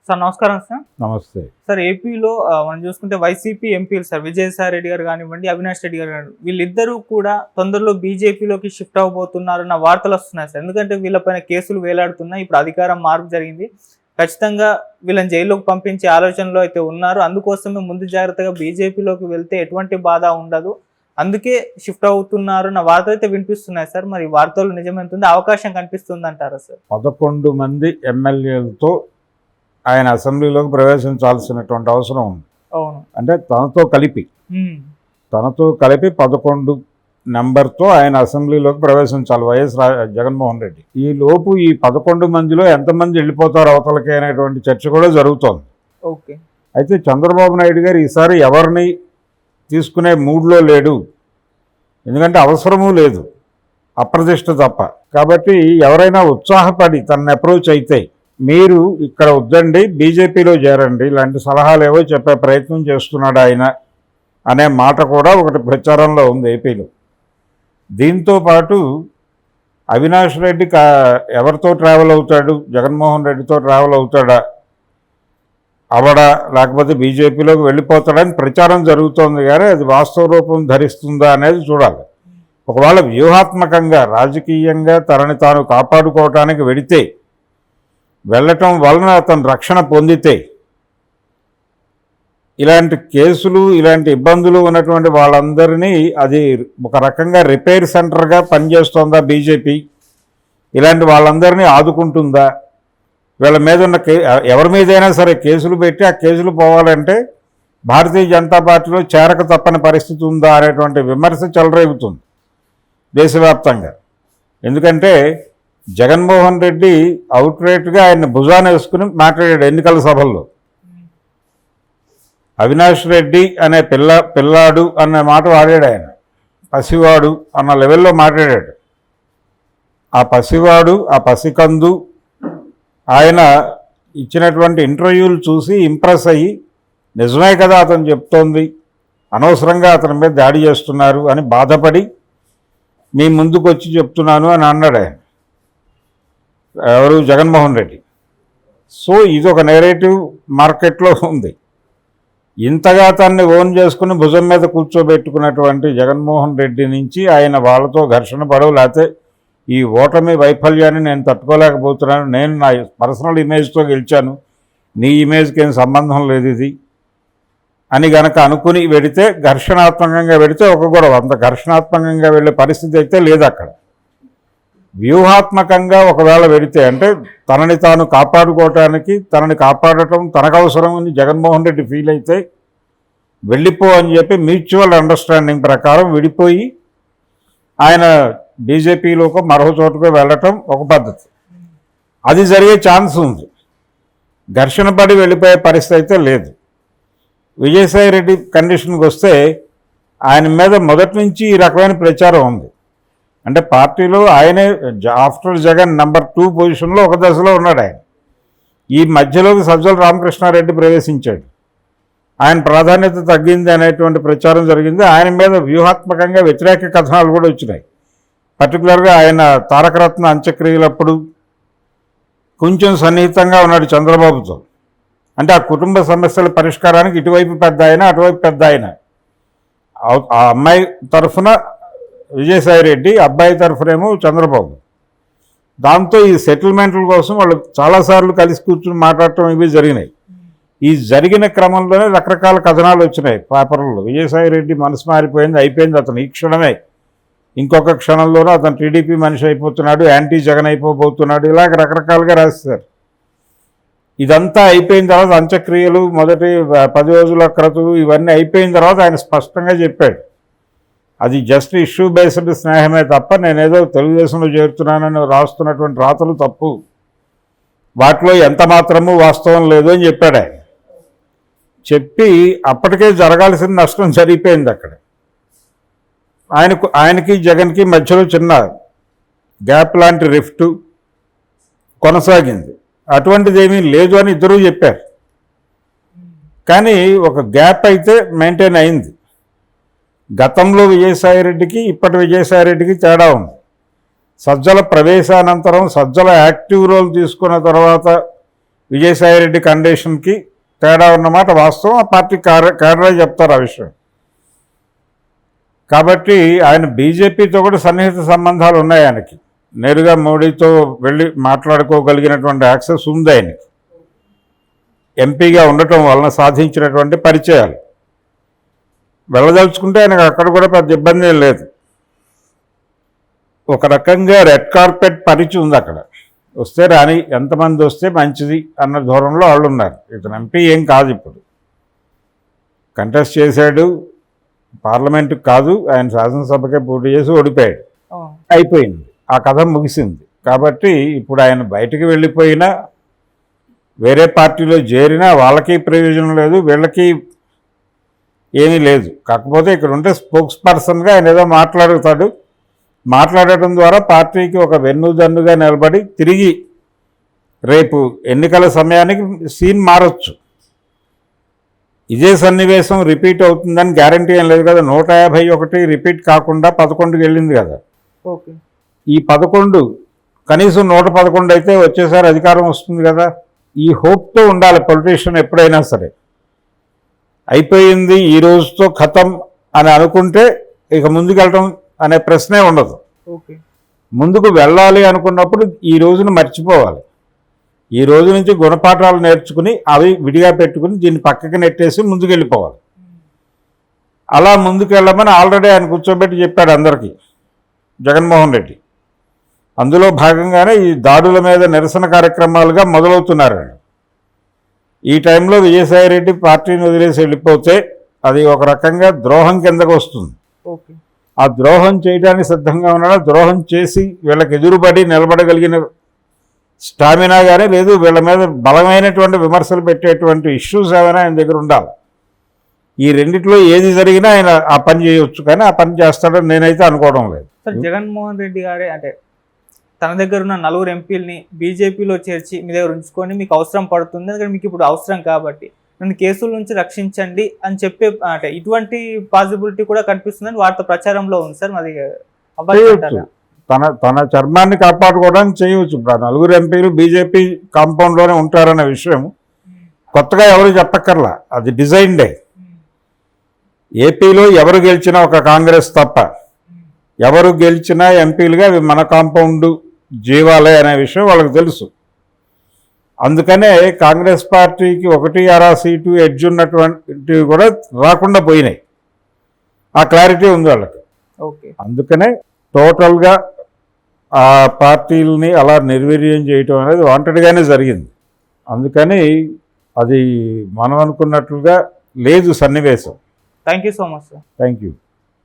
Sir నమస్కారం sir. నమస్తే. Sir ఏపీలో మనం చూసుకుంటే వైసీపీ ఎంపీలు సార్ విజయసాయి రెడ్డి గారు కానివ్వండి, అవినాష్ రెడ్డి గారు కానివ్వండి, వీళ్ళిద్దరూ కూడా తొందరలో బీజేపీలోకి షిఫ్ట్ అవబోతున్నారన్న వార్తలు వస్తున్నాయి సార్. ఎందుకంటే వీళ్ళపైన కేసులు వేలాడుతున్నాయి. ఇప్పుడు అధికారం మార్పు జరిగింది. ఖచ్చితంగా వీళ్ళని జైల్లోకి పంపించే ఆలోచనలో అయితే ఉన్నారు. అందుకోసమే ముందు జాగ్రత్తగా బీజేపీలోకి వెళ్తే ఎటువంటి బాధ ఉండదు, అందుకే షిఫ్ట్ అవుతున్నారు అన్న వార్తలు అయితే వినిపిస్తున్నాయి సార్. మరి వార్తలు నిజమవుతుంది, అవకాశం కనిపిస్తుంది అంటారా సార్? 11 మంది ఎమ్మెల్యేలతో ఆయన అసెంబ్లీలోకి ప్రవేశించాల్సినటువంటి అవసరం ఉంది. అవును, అంటే తనతో కలిపి 11 నెంబర్తో ఆయన అసెంబ్లీలోకి ప్రవేశించాలి వైఎస్ జగన్మోహన్ రెడ్డి. ఈ లోపు ఈ 11 మందిలో ఎంతమంది వెళ్ళిపోతారు అవతలకి అనేటువంటి చర్చ కూడా జరుగుతోంది. ఓకే. అయితే చంద్రబాబు నాయుడు గారు ఈసారి ఎవరిని తీసుకునే మూడ్లో లేడు, ఎందుకంటే అవసరమూ లేదు, అప్రతిష్ట తప్ప. కాబట్టి ఎవరైనా ఉత్సాహపడి తనని అప్రోచ్ అయితే మీరు ఇక్కడ వద్దండి బీజేపీలో చేరండి ఇలాంటి సలహాలు ఏవో చెప్పే ప్రయత్నం చేస్తున్నాడు ఆయన అనే మాట కూడా ఒకటి ప్రచారంలో ఉంది ఏపీలో. దీంతో పాటు అవినాష్ రెడ్డి ఎవరితో ట్రావెల్ అవుతాడు, జగన్మోహన్ రెడ్డితో ట్రావెల్ అవుతాడా, అవడా, లేకపోతే బీజేపీలోకి వెళ్ళిపోతాడని ప్రచారం జరుగుతోంది. కానీ అది వాస్తవ రూపం ధరిస్తుందా అనేది చూడాలి. ఒకవేళ వ్యూహాత్మకంగా రాజకీయంగా తనని తాను కాపాడుకోవటానికి వెడితే, వెళ్ళటం వలన అతను రక్షణ పొందితే, ఇలాంటి కేసులు ఇలాంటి ఇబ్బందులు ఉన్నటువంటి వాళ్ళందరినీ అది ఒక రకంగా రిపేర్ సెంటర్గా పనిచేస్తోందా బీజేపీ, ఇలాంటి వాళ్ళందరినీ ఆదుకుంటుందా, వీళ్ళ మీద ఉన్న ఎవరి మీదైనా సరే కేసులు పెట్టి ఆ కేసులు పోవాలంటే భారతీయ జనతా పార్టీలో చేరక తప్పని పరిస్థితి ఉందా అనేటువంటి విమర్శ చెలరేగుతుంది దేశవ్యాప్తంగా. ఎందుకంటే జగన్మోహన్ రెడ్డి అవుట్రేట్గా ఆయన భుజాన వేసుకుని మాట్లాడాడు ఎన్నికల సభల్లో. అవినాష్ రెడ్డి అనే పిల్లాడు అన్న మాట వాడాడు ఆయన, పసివాడు అన్న లెవెల్లో మాట్లాడాడు. ఆ పసివాడు, ఆ పసికందు ఆయన ఇచ్చినటువంటి ఇంటర్వ్యూలు చూసి ఇంప్రెస్ అయ్యి నిజమే కదా అతను చెప్తోంది, అనవసరంగా అతని మీద దాడి చేస్తున్నారు అని బాధపడి మీ ముందుకు వచ్చి చెప్తున్నాను అని అన్నాడు ఆయన, ఎవరు, జగన్మోహన్ రెడ్డి. సో ఇది ఒక నెరేటివ్ మార్కెట్లో ఉంది. ఇంతగా తన్ని ఓన్ చేసుకుని భుజం మీద కూర్చోబెట్టుకున్నటువంటి జగన్మోహన్ రెడ్డి నుంచి ఆయన వాళ్ళతో ఘర్షణ పడవు, లేకపోతే ఈ ఓటమి వైఫల్యాన్ని నేను తట్టుకోలేకపోతున్నాను, నేను నా పర్సనల్ ఇమేజ్తో గెలిచాను, నీ ఇమేజ్కి ఏం సంబంధం లేదు ఇది అని గనక అనుకుని వెడితే, ఘర్షణాత్మకంగా వెడితే ఒక గొడవ. అంత ఘర్షణాత్మకంగా వెళ్ళే పరిస్థితి అయితే లేదు అక్కడ. వ్యూహాత్మకంగా ఒకవేళ వెడితే, అంటే తనని తాను కాపాడుకోవటానికి, తనని కాపాడటం తనకు అవసరం అని జగన్మోహన్ రెడ్డి ఫీల్ అయితే వెళ్ళిపో అని చెప్పి మ్యూచువల్ అండర్స్టాండింగ్ ప్రకారం విడిపోయి ఆయన బీజేపీలోకి మరో చోటుకు వెళ్ళటం ఒక పద్ధతి. అది జరిగే ఛాన్స్ ఉంది. ఘర్షణ పడి వెళ్ళిపోయే పరిస్థితి అయితే లేదు. విజయసాయి రెడ్డి కండిషన్కి వస్తే ఆయన మీద మొదటి నుంచి ఈ రకమైన ప్రచారం ఉంది. అంటే పార్టీలో ఆయనే ఆఫ్టర్ జగన్ నెంబర్ 2 పొజిషన్లో ఒక దశలో ఉన్నాడు ఆయన. ఈ మధ్యలోకి సజ్జల రామకృష్ణారెడ్డి ప్రవేశించాడు, ఆయన ప్రాధాన్యత తగ్గింది అనేటువంటి ప్రచారం జరిగింది. ఆయన మీద వ్యూహాత్మకంగా వ్యతిరేక కథనాలు కూడా వచ్చినాయి. పర్టికులర్గా ఆయన తారకరత్న అంత్యక్రియలప్పుడు కొంచెం సన్నిహితంగా ఉన్నాడు చంద్రబాబుతో. అంటే ఆ కుటుంబ సమస్యల పరిష్కారానికి ఇటువైపు పెద్ద ఆయన, అటువైపు పెద్ద ఆయన. ఆ అమ్మాయి తరఫున విజయసాయి రెడ్డి, అబ్బాయి తరఫునేమో చంద్రబాబు. దాంతో ఈ సెటిల్మెంట్ల కోసం వాళ్ళు చాలాసార్లు కలిసి కూర్చుని మాట్లాడటం ఇవి జరిగినాయి. ఈ జరిగిన క్రమంలోనే రకరకాల కథనాలు వచ్చినాయి పేపర్లలో. విజయసాయి రెడ్డి మనసు మారిపోయింది, అయిపోయింది అతను ఈ క్షణమే, ఇంకొక క్షణంలోనూ అతను టీడీపీ మనిషి అయిపోతున్నాడు, యాంటీ జగన్ అయిపోబోతున్నాడు, ఇలాగ రకరకాలుగా రాస్తారు. ఇదంతా అయిపోయిన తర్వాత అంత్యక్రియలు మొదటి 10 రోజుల క్రితం ఇవన్నీ అయిపోయిన తర్వాత ఆయన స్పష్టంగా చెప్పాడు, అది జస్ట్ ఇష్యూ బేస్డ్ స్నేహమే తప్ప నేనేదో తెలుగుదేశంలో చేరుతున్నానని రాస్తున్నటువంటి రాతలు తప్పు, వాటిలో ఎంత మాత్రమూ వాస్తవం లేదు అని చెప్పాడు ఆయన. చెప్పి అప్పటికే జరగాల్సిన నష్టం జరిగిపోయింది అక్కడ. ఆయనకి జగన్కి మధ్యలో చిన్న గ్యాప్ లాంటి రిఫ్ట్ కొనసాగింది. అటువంటిది ఏమీ లేదు అని ఇద్దరూ చెప్పారు. కానీ ఒక గ్యాప్ అయితే మెయింటైన్ అయింది. గతంలో విజయసాయిరెడ్డికి ఇప్పటి విజయసాయిరెడ్డికి తేడా ఉంది. సజ్జల ప్రవేశానంతరం, సజ్జల యాక్టివ్ రోల్ తీసుకున్న తర్వాత విజయసాయిరెడ్డి కండిషన్కి తేడా ఉన్నమాట వాస్తవం. ఆ పార్టీ కేడరే చెప్తారు ఆ విషయం. కాబట్టి ఆయన బీజేపీతో కూడా సన్నిహిత సంబంధాలు ఉన్నాయి. ఆయనకి నేరుగా మోడీతో వెళ్ళి మాట్లాడుకోగలిగినటువంటి యాక్సెస్ ఉంది ఆయనకి. ఎంపీగా ఉండటం వలన సాధించినటువంటి పరిచయాలు. వెళ్ళదలుచుకుంటే ఆయనకు అక్కడ కూడా పెద్ద ఇబ్బంది ఏం లేదు. ఒక రకంగా రెడ్ కార్పెట్ పరిచి ఉంది అక్కడ. వస్తే రాని, ఎంతమంది వస్తే మంచిది అన్న ధోరణిలో వాళ్ళు ఉన్నారు. ఇతను ఎంపీ ఏం కాదు, ఇప్పుడు కంటెస్ట్ చేశాడు, పార్లమెంటుకు కాదు, ఆయన శాసనసభకే పోటీ చేసి ఓడిపోయాడు, అయిపోయింది, ఆ కథ ముగిసింది. కాబట్టి ఇప్పుడు ఆయన బయటికి వెళ్ళిపోయినా, వేరే పార్టీలో చేరినా వాళ్ళకి ప్రయోజనం లేదు, వీళ్ళకి ఏమీ లేదు. కాకపోతే ఇక్కడ ఉంటే స్పోక్స్ పర్సన్గా ఆయన ఏదో మాట్లాడుతాడు. మాట్లాడటం ద్వారా పార్టీకి ఒక వెన్నుదన్నుగా నిలబడి తిరిగి రేపు ఎన్నికల సమయానికి సీన్ మారచ్చు. ఇదే సన్నివేశం రిపీట్ అవుతుందని గ్యారంటీ ఏం లేదు కదా. 151 రిపీట్ కాకుండా 11కి వెళ్ళింది కదా. ఓకే, ఈ 11 కనీసం 111 అయితే వచ్చేసారి అధికారం వస్తుంది కదా. ఈ హోప్తో ఉండాలి పొలిటీషియన్ ఎప్పుడైనా సరే. అయిపోయింది ఈ రోజుతో ఖతం అని అనుకుంటే ఇక ముందుకెళ్ళటం అనే ప్రశ్నే ఉండదు. ఓకే, ముందుకు వెళ్ళాలి అనుకున్నప్పుడు ఈ రోజును మర్చిపోవాలి. ఈ రోజు నుంచి గుణపాఠాలు నేర్చుకుని అవి విడిగా పెట్టుకుని దీన్ని పక్కకి నెట్టేసి ముందుకు వెళ్ళిపోవాలి. అలా ముందుకు వెళ్ళమని ఆల్రెడీ ఆయన కూర్చోబెట్టి చెప్పాడు అందరికీ జగన్మోహన్ రెడ్డి. అందులో భాగంగానే ఈ దాడుల మీద నిరసన కార్యక్రమాలుగా మొదలవుతున్నారు. ఈ టైంలో విజయసాయిరెడ్డి పార్టీని వదిలేసి వెళ్ళిపోతే అది ఒక రకంగా ద్రోహం కిందకు వస్తుంది. ఓకే, ఆ ద్రోహం చేయడానికి సిద్ధంగా ఉన్నాడా, ద్రోహం చేసి వీళ్ళకి ఎదురుపడి నిలబడగలిగిన స్టామినా కానీ లేదు, వీళ్ళ మీద బలమైనటువంటి విమర్శలు పెట్టేటువంటి ఇష్యూస్ ఏమైనా ఆయన దగ్గర ఉండాలి. ఈ రెండిట్లో ఏది జరిగినా ఆయన ఆ పని చేయవచ్చు, కానీ ఆ పని చేస్తాడని నేనైతే అనుకోవడం లేదు. సార్ జగన్మోహన్ రెడ్డి గారే అంటే తన దగ్గర ఉన్న 4 ఎంపీలని బీజేపీలో చేర్చి మీ దగ్గర ఉంచుకొని మీకు అవసరం పడుతుంది, ఎందుకంటే మీకు ఇప్పుడు అవసరం కాబట్టి నన్ను కేసుల నుంచి రక్షించండి అని చెప్పే అంటే ఇటువంటి పాసిబిలిటీ కూడా కనిపిస్తుందని వార్త ప్రచారంలో ఉంది సార్. అది చేయవచ్చు, తన చర్మాన్ని కాపాడుకోవడానికి చేయవచ్చు. ఇప్పుడు 4 ఎంపీలు బీజేపీ కాంపౌండ్లోనే ఉంటారనే విషయం కొత్తగా ఎవరు చెప్పక్కర్లా, అది డిజైన్డే. ఏపీలో ఎవరు గెలిచినా ఒక కాంగ్రెస్ తప్ప ఎవరు గెలిచినా ఎంపీలుగా అవి మన కాంపౌండ్ జీవాలే అనే విషయం వాళ్ళకి తెలుసు. అందుకనే కాంగ్రెస్ పార్టీకి 1-6 సీటు ఎడ్జ్ ఉన్నటువంటివి కూడా రాకుండా పోయినాయి. ఆ క్లారిటీ ఉంది వాళ్ళకి. ఓకే, అందుకనే టోటల్గా ఆ పార్టీలని అలా నిర్వీర్యం చేయటం అనేది వాంటెడ్గానే జరిగింది. అందుకని అది మనం అనుకున్నట్లుగా లేదు సన్నివేశం. Thank you so much sir. Thank you.